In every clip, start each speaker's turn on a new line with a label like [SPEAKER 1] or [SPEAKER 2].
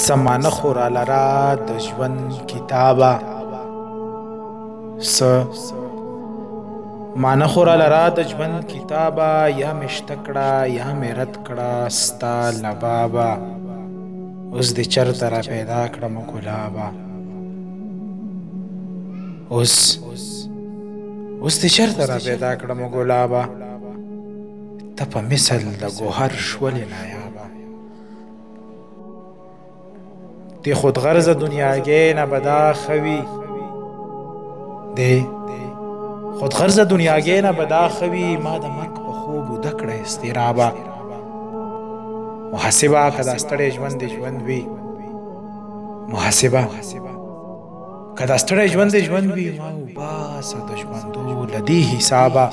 [SPEAKER 1] سمانه خورا لرا د ژوند کتابه مانه خورا لرا د ژوند کتابه یا مې شته کړه یا مې رد کړه ستا لبابه اوس دې چرته را پیدا کړم ګلابه اوس دې چرته را پیدا کړم ګلابه ته په مثل د ګوهر شولې نایابه دی خود غرض دنیاګۍ نه به دا ښه وي خود غرض دنیاګۍ نه به دا ښه وي ما د مرګ په خوب وده کړه اضطرابه محاسبه که دا ستړی ژوند دې ژوند وي محاسبه که دا ستړی ژوند دې ژوند وي ما وباسه د ژوندو له دې حسابه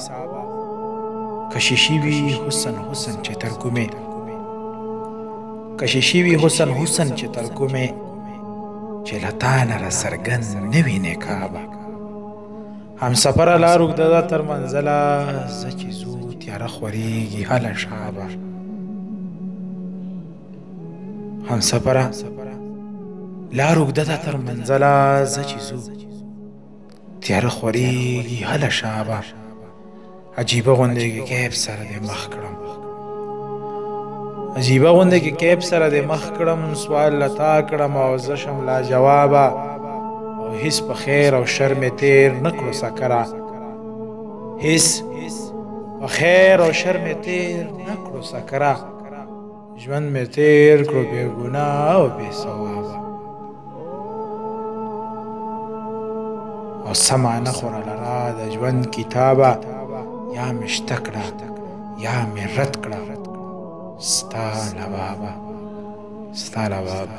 [SPEAKER 1] کشیشي وي حسن چې تر کومې کشیشي وي حسن چې تر کومې چې له تا نه را څرګند نه وي نقابه همسفره لار اوږده ده تر منزله زه چې ځو تیاره خورېږي هله شابه همسفره لار اوږده ده تر منزله زه چې ځو تیاره خورېږي هله شابه عجیبه غوندې کې کیف سره دې مخ کړم عجیبه غوندې کې کیف سره دې مخ کړم سوال له تا کړم او زه شم لا جوابه او هیڅ په خیر او شر مې تېر نه کړو سکره هیڅ په خیر او شر مې تېر نه کړو سکره ژوند مې تېر کړو بې ګناه او بې ثوابه او سمه نه خوره لرا د ژوند کتابه یا مې شته کړه یا مې رد کړه ستا لبابه